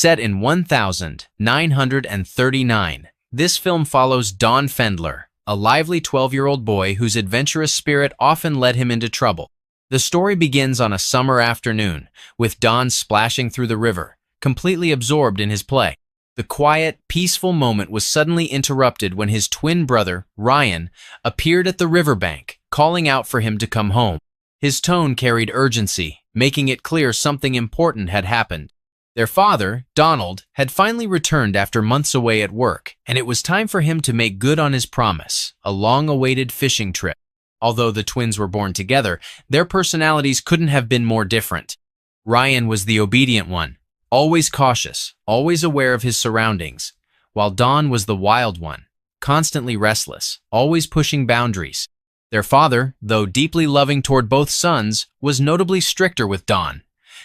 Set in 1939, this film follows Don Fendler, a lively 12-year-old boy whose adventurous spirit often led him into trouble. The story begins on a summer afternoon, with Don splashing through the river, completely absorbed in his play. The quiet, peaceful moment was suddenly interrupted when his twin brother, Ryan, appeared at the riverbank, calling out for him to come home. His tone carried urgency, making it clear something important had happened. Their father, Donald, had finally returned after months away at work, and it was time for him to make good on his promise, a long-awaited fishing trip. Although the twins were born together, their personalities couldn't have been more different. Ryan was the obedient one, always cautious, always aware of his surroundings, while Don was the wild one, constantly restless, always pushing boundaries. Their father, though deeply loving toward both sons, was notably stricter with Don,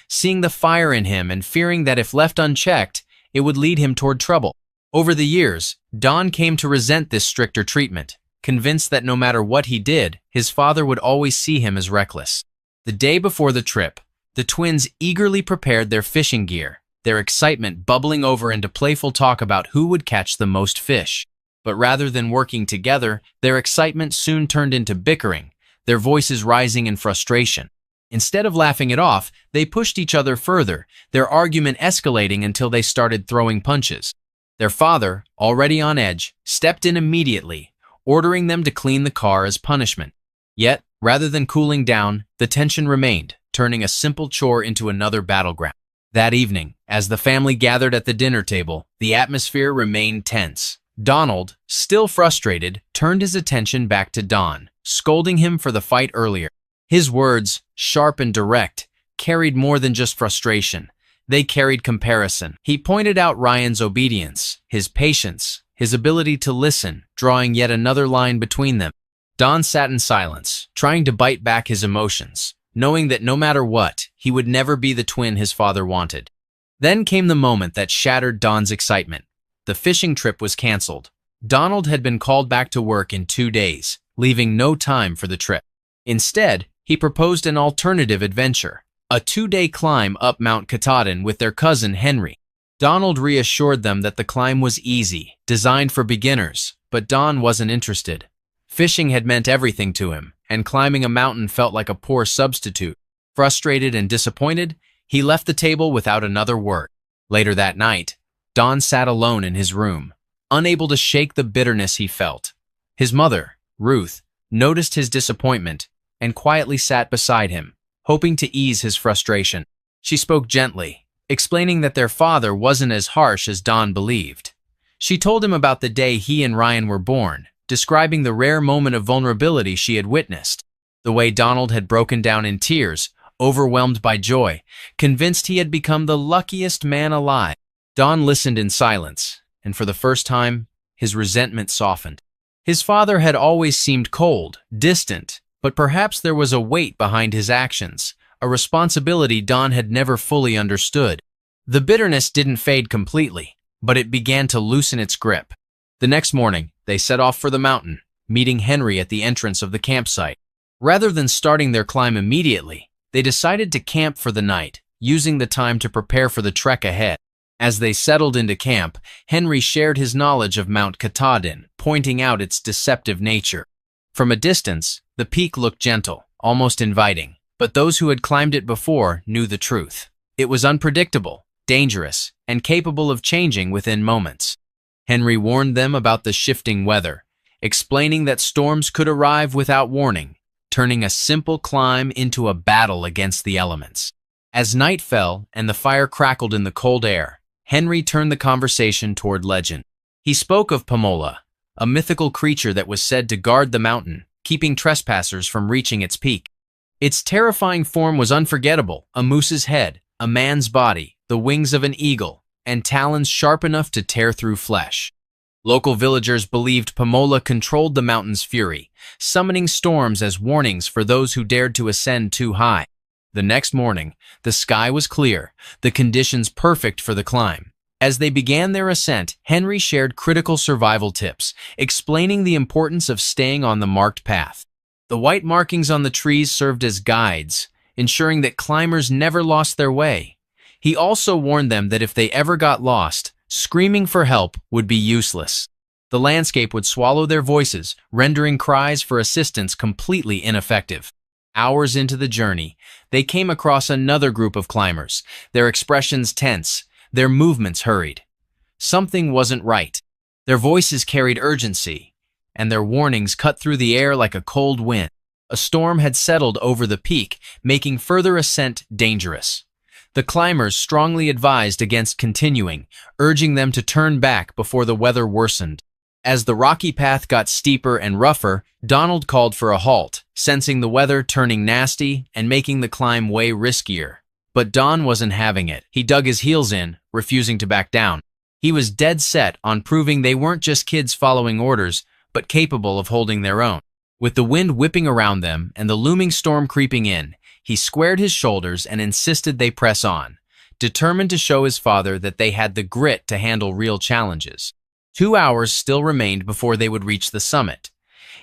seeing the fire in him and fearing that if left unchecked, it would lead him toward trouble. Over the years, Don came to resent this stricter treatment, convinced that no matter what he did, his father would always see him as reckless. The day before the trip, the twins eagerly prepared their fishing gear, their excitement bubbling over into playful talk about who would catch the most fish. But rather than working together, their excitement soon turned into bickering, their voices rising in frustration. Instead of laughing it off, they pushed each other further, their argument escalating until they started throwing punches. Their father, already on edge, stepped in immediately, ordering them to clean the car as punishment. Yet, rather than cooling down, the tension remained, turning a simple chore into another battleground. That evening, as the family gathered at the dinner table, the atmosphere remained tense. Donald, still frustrated, turned his attention back to Don, scolding him for the fight earlier. His words, sharp and direct, carried more than just frustration. They carried comparison. He pointed out Ryan's obedience, his patience, his ability to listen, drawing yet another line between them. Don sat in silence, trying to bite back his emotions, knowing that no matter what, he would never be the twin his father wanted. Then came the moment that shattered Don's excitement. The fishing trip was canceled. Donald had been called back to work in 2 days, leaving no time for the trip. Instead, he proposed an alternative adventure, a 2-day climb up Mount Katahdin with their cousin Henry. Donald reassured them that the climb was easy, designed for beginners, but Don wasn't interested. Fishing had meant everything to him, and climbing a mountain felt like a poor substitute. Frustrated and disappointed, he left the table without another word. Later that night, Don sat alone in his room, unable to shake the bitterness he felt. His mother, Ruth, noticed his disappointment and quietly sat beside him, hoping to ease his frustration. She spoke gently, explaining that their father wasn't as harsh as Don believed. She told him about the day he and Ryan were born, describing the rare moment of vulnerability she had witnessed. The way Donald had broken down in tears, overwhelmed by joy, convinced he had become the luckiest man alive. Don listened in silence, and for the first time, his resentment softened. His father had always seemed cold, distant, but perhaps there was a weight behind his actions, a responsibility Don had never fully understood. The bitterness didn't fade completely, but it began to loosen its grip. The next morning, they set off for the mountain, meeting Henry at the entrance of the campsite. Rather than starting their climb immediately, they decided to camp for the night, using the time to prepare for the trek ahead. As they settled into camp, Henry shared his knowledge of Mount Katahdin, pointing out its deceptive nature. From a distance, the peak looked gentle, almost inviting, but those who had climbed it before knew the truth. It was unpredictable, dangerous, and capable of changing within moments. Henry warned them about the shifting weather, explaining that storms could arrive without warning, turning a simple climb into a battle against the elements. As night fell and the fire crackled in the cold air, Henry turned the conversation toward legend. He spoke of Pamola, a mythical creature that was said to guard the mountain, keeping trespassers from reaching its peak. Its terrifying form was unforgettable: a moose's head, a man's body, the wings of an eagle, and talons sharp enough to tear through flesh. Local villagers believed Pamola controlled the mountain's fury, summoning storms as warnings for those who dared to ascend too high. The next morning, the sky was clear, the conditions perfect for the climb. As they began their ascent, Henry shared critical survival tips, explaining the importance of staying on the marked path. The white markings on the trees served as guides, ensuring that climbers never lost their way. He also warned them that if they ever got lost, screaming for help would be useless. The landscape would swallow their voices, rendering cries for assistance completely ineffective. Hours into the journey, they came across another group of climbers, their expressions tense, their movements hurried. Something wasn't right. Their voices carried urgency, and their warnings cut through the air like a cold wind. A storm had settled over the peak, making further ascent dangerous. The climbers strongly advised against continuing, urging them to turn back before the weather worsened. As the rocky path got steeper and rougher, Donald called for a halt, sensing the weather turning nasty and making the climb way riskier. But Don wasn't having it. He dug his heels in, refusing to back down. He was dead set on proving they weren't just kids following orders, but capable of holding their own. With the wind whipping around them and the looming storm creeping in, he squared his shoulders and insisted they press on, determined to show his father that they had the grit to handle real challenges. 2 hours still remained before they would reach the summit,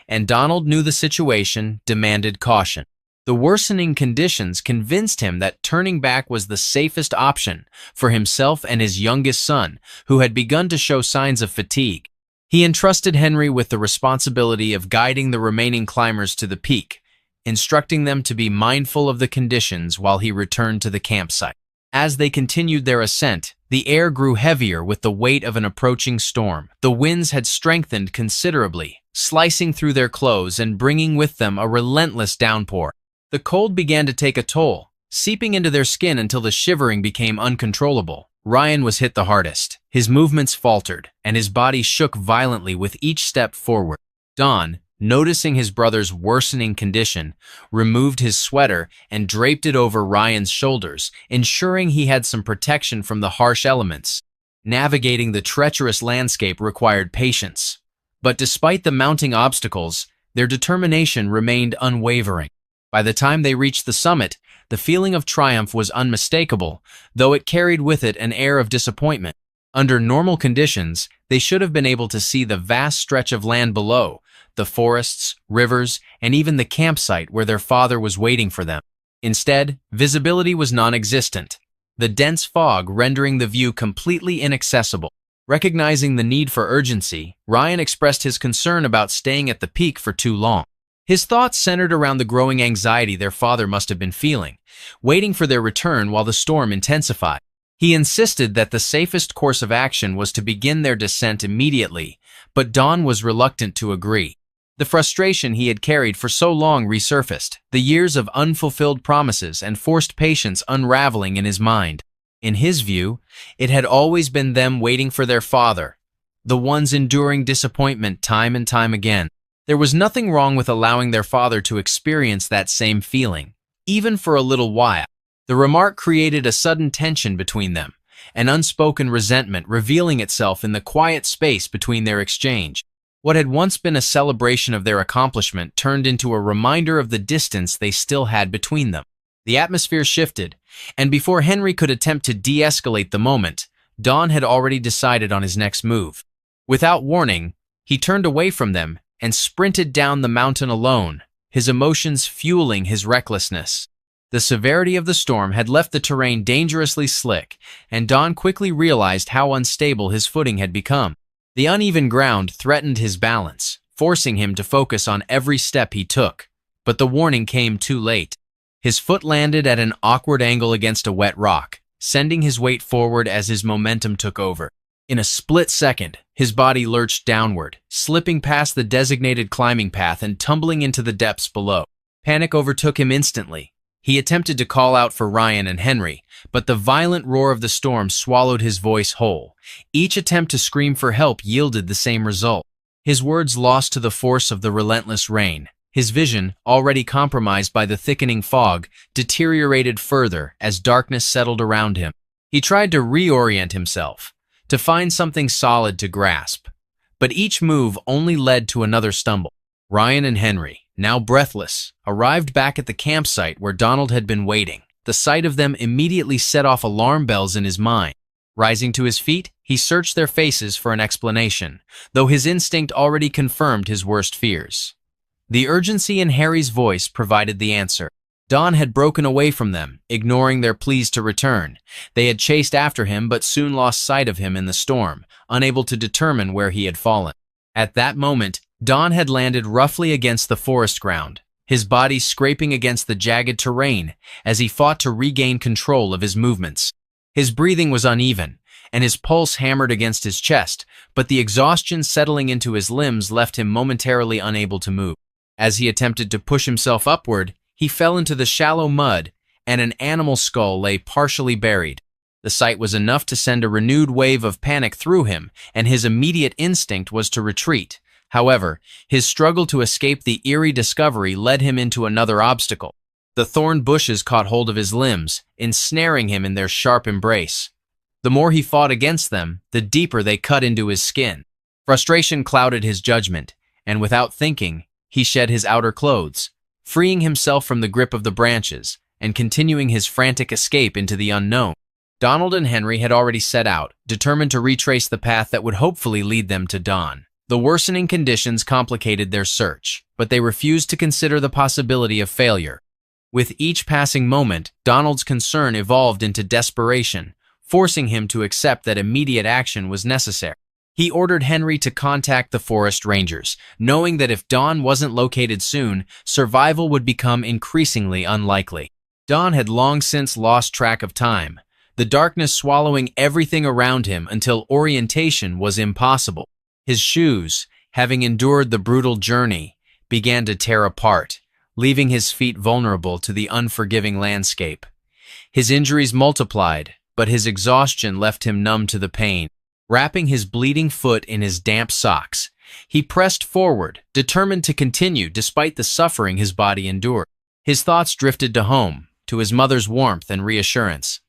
and Donald knew the situation demanded caution. The worsening conditions convinced him that turning back was the safest option for himself and his youngest son, who had begun to show signs of fatigue. He entrusted Henry with the responsibility of guiding the remaining climbers to the peak, instructing them to be mindful of the conditions while he returned to the campsite. As they continued their ascent, the air grew heavier with the weight of an approaching storm. The winds had strengthened considerably, slicing through their clothes and bringing with them a relentless downpour. The cold began to take a toll, seeping into their skin until the shivering became uncontrollable. Ryan was hit the hardest. His movements faltered, and his body shook violently with each step forward. Don, noticing his brother's worsening condition, removed his sweater and draped it over Ryan's shoulders, ensuring he had some protection from the harsh elements. Navigating the treacherous landscape required patience. But despite the mounting obstacles, their determination remained unwavering. By the time they reached the summit, the feeling of triumph was unmistakable, though it carried with it an air of disappointment. Under normal conditions, they should have been able to see the vast stretch of land below, the forests, rivers, and even the campsite where their father was waiting for them. Instead, visibility was non-existent, the dense fog rendering the view completely inaccessible. Recognizing the need for urgency, Ryan expressed his concern about staying at the peak for too long. His thoughts centered around the growing anxiety their father must have been feeling, waiting for their return while the storm intensified. He insisted that the safest course of action was to begin their descent immediately, but Don was reluctant to agree. The frustration he had carried for so long resurfaced, the years of unfulfilled promises and forced patience unraveling in his mind. In his view, it had always been them waiting for their father, the ones enduring disappointment time and time again. There was nothing wrong with allowing their father to experience that same feeling, even for a little while. The remark created a sudden tension between them, an unspoken resentment revealing itself in the quiet space between their exchange. What had once been a celebration of their accomplishment turned into a reminder of the distance they still had between them. The atmosphere shifted, and before Henry could attempt to de-escalate the moment, Don had already decided on his next move. Without warning, he turned away from them and sprinted down the mountain alone, his emotions fueling his recklessness. The severity of the storm had left the terrain dangerously slick, and Don quickly realized how unstable his footing had become. The uneven ground threatened his balance, forcing him to focus on every step he took. But the warning came too late. His foot landed at an awkward angle against a wet rock, sending his weight forward as his momentum took over. In a split second, his body lurched downward, slipping past the designated climbing path and tumbling into the depths below. Panic overtook him instantly. He attempted to call out for Ryan and Henry, but the violent roar of the storm swallowed his voice whole. Each attempt to scream for help yielded the same result. His words lost to the force of the relentless rain. His vision, already compromised by the thickening fog, deteriorated further as darkness settled around him. He tried to reorient himself, to find something solid to grasp. But each move only led to another stumble. Ryan and Henry, now breathless, arrived back at the campsite where Donald had been waiting. The sight of them immediately set off alarm bells in his mind. Rising to his feet, he searched their faces for an explanation, though his instinct already confirmed his worst fears. The urgency in Harry's voice provided the answer. Don had broken away from them, ignoring their pleas to return. They had chased after him but soon lost sight of him in the storm, unable to determine where he had fallen. At that moment, Don had landed roughly against the forest ground, his body scraping against the jagged terrain as he fought to regain control of his movements. His breathing was uneven, and his pulse hammered against his chest, but the exhaustion settling into his limbs left him momentarily unable to move. As he attempted to push himself upward, he fell into the shallow mud, and an animal skull lay partially buried. The sight was enough to send a renewed wave of panic through him, and his immediate instinct was to retreat. However, his struggle to escape the eerie discovery led him into another obstacle. The thorn bushes caught hold of his limbs, ensnaring him in their sharp embrace. The more he fought against them, the deeper they cut into his skin. Frustration clouded his judgment, and without thinking, he shed his outer clothes, freeing himself from the grip of the branches and continuing his frantic escape into the unknown. Donald and Henry had already set out, determined to retrace the path that would hopefully lead them to Don. The worsening conditions complicated their search, but they refused to consider the possibility of failure. With each passing moment, Donald's concern evolved into desperation, forcing him to accept that immediate action was necessary. He ordered Henry to contact the forest rangers, knowing that if Don wasn't located soon, survival would become increasingly unlikely. Don had long since lost track of time, the darkness swallowing everything around him until orientation was impossible. His shoes, having endured the brutal journey, began to tear apart, leaving his feet vulnerable to the unforgiving landscape. His injuries multiplied, but his exhaustion left him numb to the pain. Wrapping his bleeding foot in his damp socks, he pressed forward, determined to continue despite the suffering his body endured. His thoughts drifted to home, to his mother's warmth and reassurance.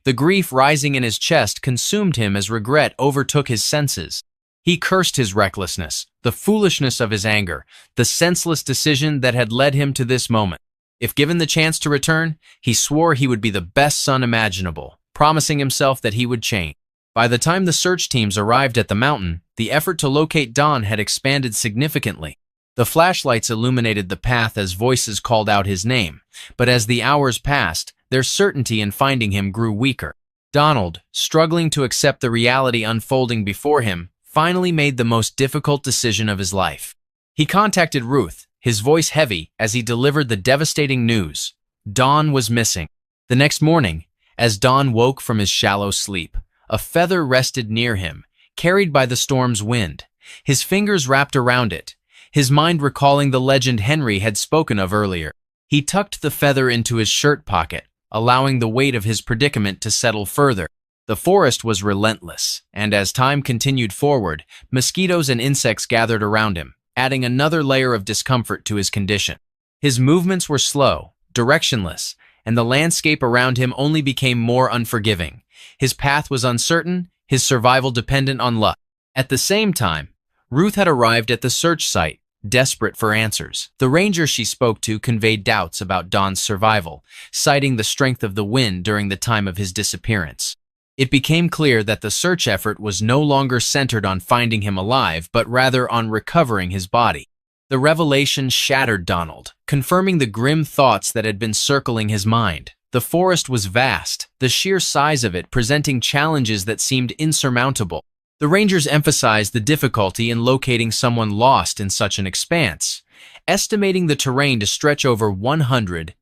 The grief rising in his chest consumed him as regret overtook his senses. He cursed his recklessness, the foolishness of his anger, the senseless decision that had led him to this moment. If given the chance to return, he swore he would be the best son imaginable, promising himself that he would change. By the time the search teams arrived at the mountain, the effort to locate Don had expanded significantly. The flashlights illuminated the path as voices called out his name, but as the hours passed, their certainty in finding him grew weaker. Donald, struggling to accept the reality unfolding before him, finally made the most difficult decision of his life. He contacted Ruth, his voice heavy as he delivered the devastating news. Don was missing. The next morning, as Don woke from his shallow sleep, a feather rested near him, carried by the storm's wind. His fingers wrapped around it, his mind recalling the legend Henry had spoken of earlier. He tucked the feather into his shirt pocket, allowing the weight of his predicament to settle further. The forest was relentless, and as time continued forward, mosquitoes and insects gathered around him, adding another layer of discomfort to his condition. His movements were slow, directionless, and the landscape around him only became more unforgiving. His path was uncertain, his survival dependent on luck. At the same time, Ruth had arrived at the search site, desperate for answers. The ranger she spoke to conveyed doubts about Don's survival, citing the strength of the wind during the time of his disappearance. It became clear that the search effort was no longer centered on finding him alive, but rather on recovering his body. The revelation shattered Donald, confirming the grim thoughts that had been circling his mind. The forest was vast, the sheer size of it presenting challenges that seemed insurmountable. The rangers emphasized the difficulty in locating someone lost in such an expanse, estimating the terrain to stretch over 100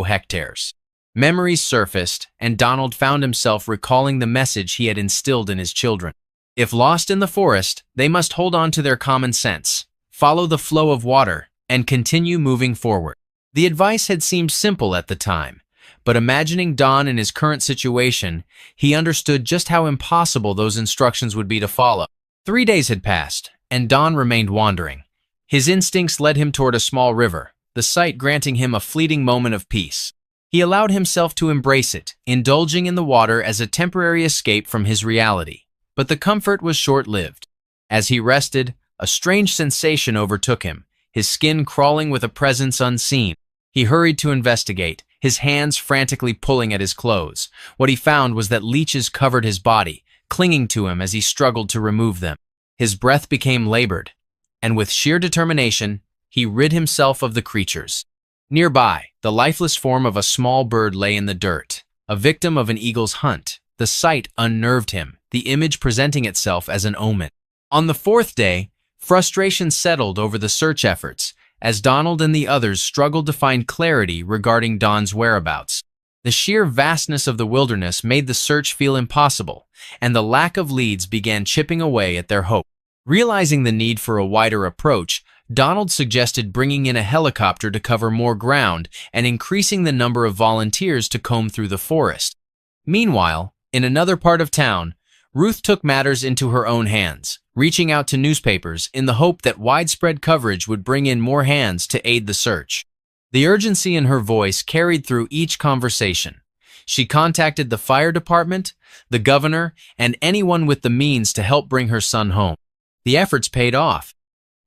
hectares. Memories surfaced, and Donald found himself recalling the message he had instilled in his children. If lost in the forest, they must hold on to their common sense, follow the flow of water, and continue moving forward. The advice had seemed simple at the time, but imagining Don in his current situation, he understood just how impossible those instructions would be to follow. 3 days had passed, and Don remained wandering. His instincts led him toward a small river, the sight granting him a fleeting moment of peace. He allowed himself to embrace it, indulging in the water as a temporary escape from his reality. But the comfort was short-lived. As he rested, a strange sensation overtook him, his skin crawling with a presence unseen. He hurried to investigate, his hands frantically pulling at his clothes. What he found was that leeches covered his body, clinging to him as he struggled to remove them. His breath became labored, and with sheer determination, he rid himself of the creatures. Nearby, the lifeless form of a small bird lay in the dirt, a victim of an eagle's hunt. The sight unnerved him, the image presenting itself as an omen. On the fourth day, frustration settled over the search efforts, as Donald and the others struggled to find clarity regarding Don's whereabouts. The sheer vastness of the wilderness made the search feel impossible, and the lack of leads began chipping away at their hope. Realizing the need for a wider approach, Donald suggested bringing in a helicopter to cover more ground and increasing the number of volunteers to comb through the forest. Meanwhile, in another part of town, Ruth took matters into her own hands, reaching out to newspapers in the hope that widespread coverage would bring in more hands to aid the search. The urgency in her voice carried through each conversation. She contacted the fire department, the governor, and anyone with the means to help bring her son home. The efforts paid off.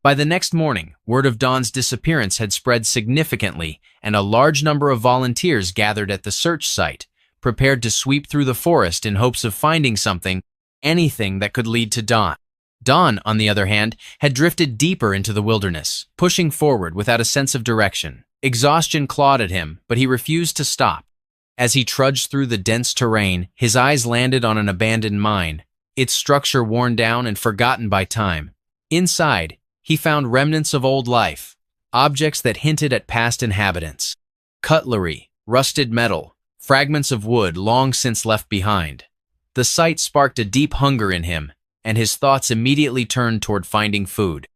By the next morning, word of Don's disappearance had spread significantly, and a large number of volunteers gathered at the search site, prepared to sweep through the forest in hopes of finding something, anything that could lead to Don. Don, on the other hand, had drifted deeper into the wilderness, pushing forward without a sense of direction. Exhaustion clawed at him, but he refused to stop. As he trudged through the dense terrain, his eyes landed on an abandoned mine, its structure worn down and forgotten by time. Inside, he found remnants of old life, objects that hinted at past inhabitants. Cutlery, rusted metal, fragments of wood long since left behind. The sight sparked a deep hunger in him, and his thoughts immediately turned toward finding food.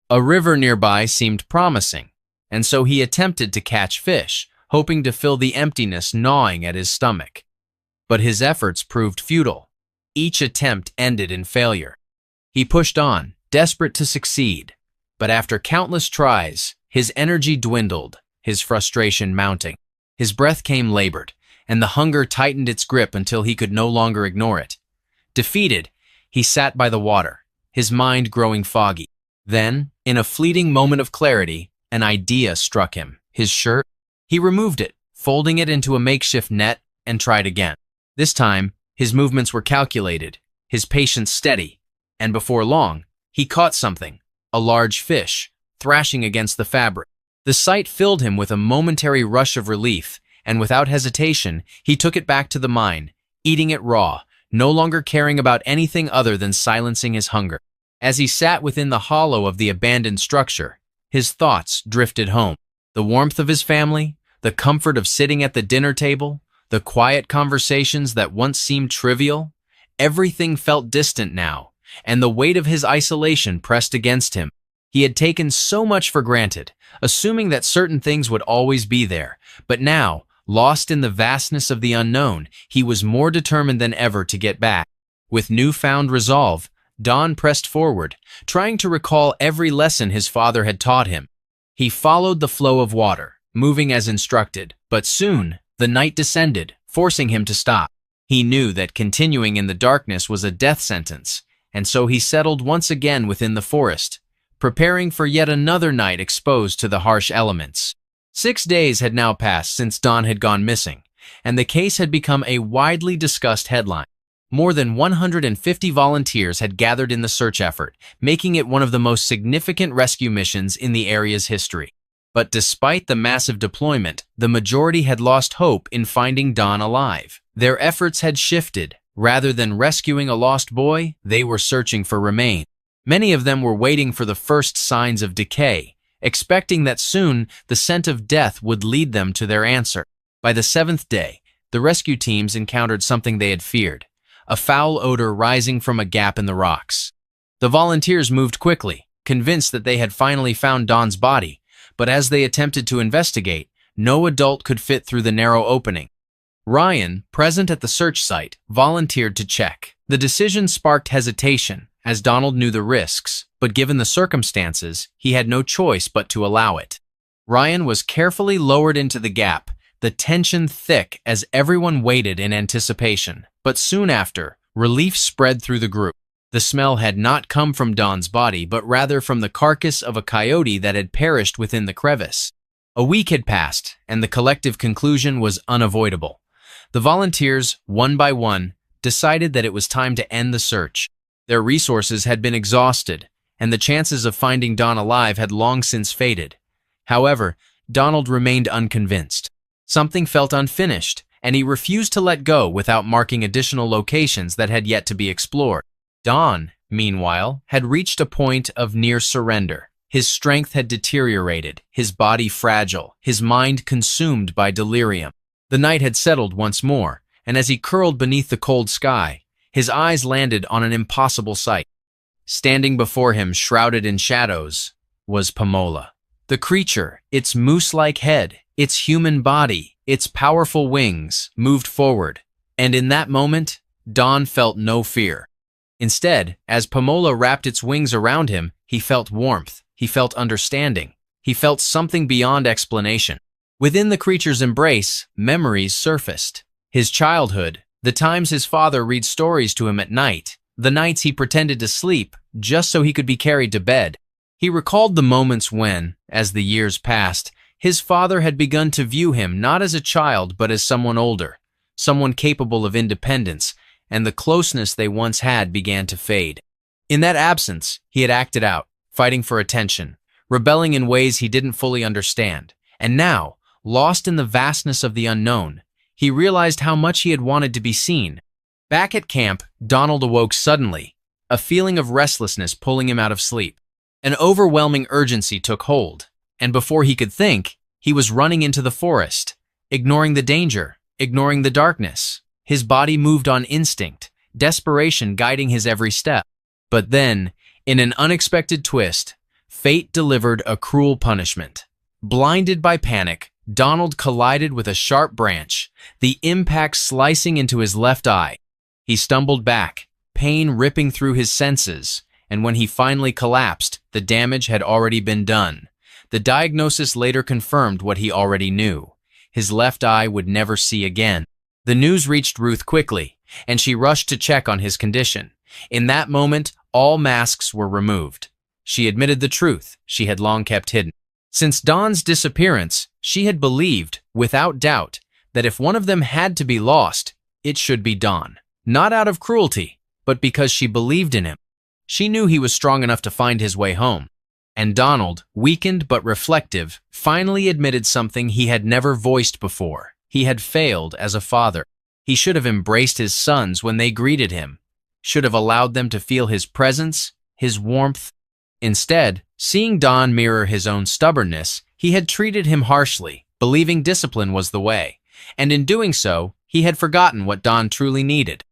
A river nearby seemed promising, and so he attempted to catch fish, hoping to fill the emptiness gnawing at his stomach. But his efforts proved futile. Each attempt ended in failure. He pushed on, desperate to succeed, but after countless tries, his energy dwindled, his frustration mounting. His breath came labored, and the hunger tightened its grip until he could no longer ignore it. Defeated, he sat by the water, his mind growing foggy. Then, in a fleeting moment of clarity, an idea struck him. His shirt? He removed it, folding it into a makeshift net, and tried again. This time, his movements were calculated, his patience steady, and before long, he caught something, a large fish, thrashing against the fabric. The sight filled him with a momentary rush of relief, and without hesitation, he took it back to the mine, eating it raw, no longer caring about anything other than silencing his hunger. As he sat within the hollow of the abandoned structure, his thoughts drifted home. The warmth of his family, the comfort of sitting at the dinner table, the quiet conversations that once seemed trivial, everything felt distant now, and the weight of his isolation pressed against him. He had taken so much for granted, assuming that certain things would always be there, but now, lost in the vastness of the unknown, he was more determined than ever to get back. With newfound resolve, Don pressed forward, trying to recall every lesson his father had taught him. He followed the flow of water, moving as instructed, but soon, the night descended, forcing him to stop. He knew that continuing in the darkness was a death sentence, and so he settled once again within the forest, preparing for yet another night exposed to the harsh elements. 6 days had now passed since Don had gone missing, and the case had become a widely discussed headline. More than 150 volunteers had gathered in the search effort, making it one of the most significant rescue missions in the area's history. But despite the massive deployment, the majority had lost hope in finding Don alive. Their efforts had shifted. Rather than rescuing a lost boy, they were searching for remains. Many of them were waiting for the first signs of decay, expecting that soon the scent of death would lead them to their answer. By the 7th day, the rescue teams encountered something they had feared, a foul odor rising from a gap in the rocks. The volunteers moved quickly, convinced that they had finally found Don's body, but as they attempted to investigate, no adult could fit through the narrow opening. Ryan, present at the search site, volunteered to check. The decision sparked hesitation, as Donald knew the risks, but given the circumstances, he had no choice but to allow it. Ryan was carefully lowered into the gap, the tension thick as everyone waited in anticipation. But soon after, relief spread through the group. The smell had not come from Don's body, but rather from the carcass of a coyote that had perished within the crevice. A week had passed, and the collective conclusion was unavoidable. The volunteers, one by one, decided that it was time to end the search. Their resources had been exhausted, and the chances of finding Don alive had long since faded. However, Donald remained unconvinced. Something felt unfinished, and he refused to let go without marking additional locations that had yet to be explored. Don, meanwhile, had reached a point of near surrender. His strength had deteriorated, his body fragile, his mind consumed by delirium. The night had settled once more, and as he curled beneath the cold sky, his eyes landed on an impossible sight. Standing before him, shrouded in shadows, was Pamola. The creature, its moose-like head, its human body, its powerful wings, moved forward, and in that moment, Don felt no fear. Instead, as Pamola wrapped its wings around him, he felt warmth, he felt understanding, he felt something beyond explanation. Within the creature's embrace, memories surfaced. His childhood, the times his father read stories to him at night, the nights he pretended to sleep just so he could be carried to bed. He recalled the moments when, as the years passed, his father had begun to view him not as a child but as someone older, someone capable of independence, and the closeness they once had began to fade. In that absence, he had acted out, fighting for attention, rebelling in ways he didn't fully understand. And now, lost in the vastness of the unknown, he realized how much he had wanted to be seen. Back at camp, Donald awoke suddenly, a feeling of restlessness pulling him out of sleep. An overwhelming urgency took hold, and before he could think, he was running into the forest, ignoring the danger, ignoring the darkness. His body moved on instinct, desperation guiding his every step. But then, in an unexpected twist, fate delivered a cruel punishment. Blinded by panic, Donald collided with a sharp branch, the impact slicing into his left eye. He stumbled back, pain ripping through his senses, and when he finally collapsed, the damage had already been done. The diagnosis later confirmed what he already knew. His left eye would never see again. The news reached Ruth quickly, and she rushed to check on his condition. In that moment, all masks were removed. She admitted the truth she had long kept hidden. Since Don's disappearance, she had believed, without doubt, that if one of them had to be lost, it should be Don. Not out of cruelty, but because she believed in him. She knew he was strong enough to find his way home. And Donald, weakened but reflective, finally admitted something he had never voiced before. He had failed as a father. He should have embraced his sons when they greeted him, should have allowed them to feel his presence, his warmth. Instead, seeing Don mirror his own stubbornness, he had treated him harshly, believing discipline was the way. And in doing so, he had forgotten what Don truly needed.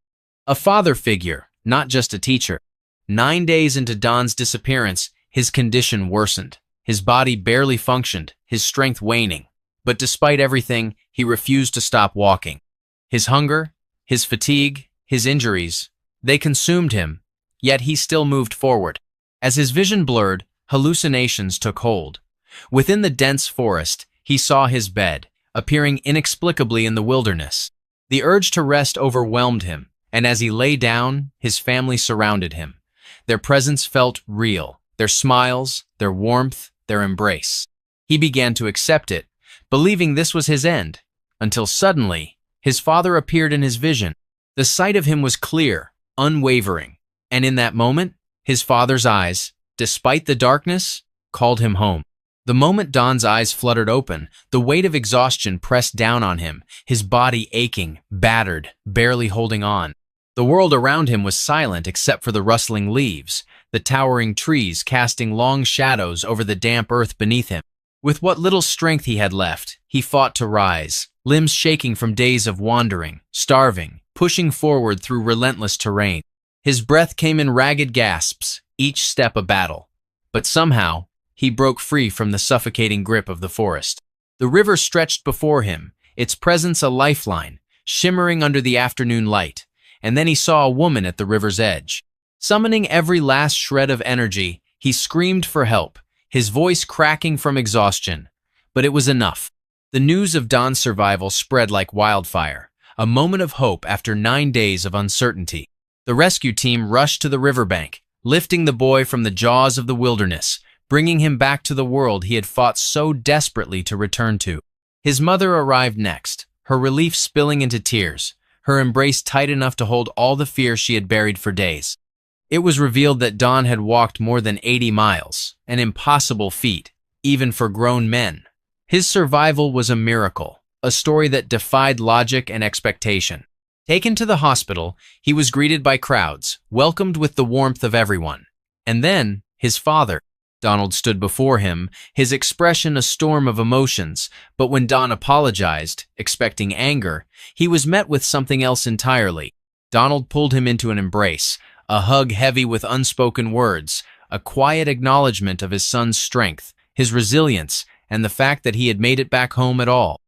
A father figure, not just a teacher. 9 days into Don's disappearance, his condition worsened. His body barely functioned, his strength waning. But despite everything, he refused to stop walking. His hunger, his fatigue, his injuries, they consumed him, yet he still moved forward. As his vision blurred, hallucinations took hold. Within the dense forest, he saw his bed, appearing inexplicably in the wilderness. The urge to rest overwhelmed him, and as he lay down, his family surrounded him. Their presence felt real, their smiles, their warmth, their embrace. He began to accept it, believing this was his end, until suddenly, his father appeared in his vision. The sight of him was clear, unwavering, and in that moment, his father's eyes, despite the darkness, called him home. The moment Don's eyes fluttered open, the weight of exhaustion pressed down on him, his body aching, battered, barely holding on. The world around him was silent except for the rustling leaves, the towering trees casting long shadows over the damp earth beneath him. With what little strength he had left, he fought to rise, limbs shaking from days of wandering, starving, pushing forward through relentless terrain. His breath came in ragged gasps, each step a battle. But somehow, he broke free from the suffocating grip of the forest. The river stretched before him, its presence a lifeline, shimmering under the afternoon light, and then he saw a woman at the river's edge. Summoning every last shred of energy, he screamed for help, his voice cracking from exhaustion. But it was enough. The news of Don's survival spread like wildfire, a moment of hope after 9 days of uncertainty. The rescue team rushed to the riverbank, lifting the boy from the jaws of the wilderness, bringing him back to the world he had fought so desperately to return to. His mother arrived next, her relief spilling into tears, her embrace tight enough to hold all the fear she had buried for days. It was revealed that Don had walked more than 80 miles, an impossible feat, even for grown men. His survival was a miracle, a story that defied logic and expectation. Taken to the hospital, he was greeted by crowds, welcomed with the warmth of everyone. And then, his father. Donald stood before him, his expression a storm of emotions, but when Don apologized, expecting anger, he was met with something else entirely. Donald pulled him into an embrace, a hug heavy with unspoken words, a quiet acknowledgement of his son's strength, his resilience, and the fact that he had made it back home at all.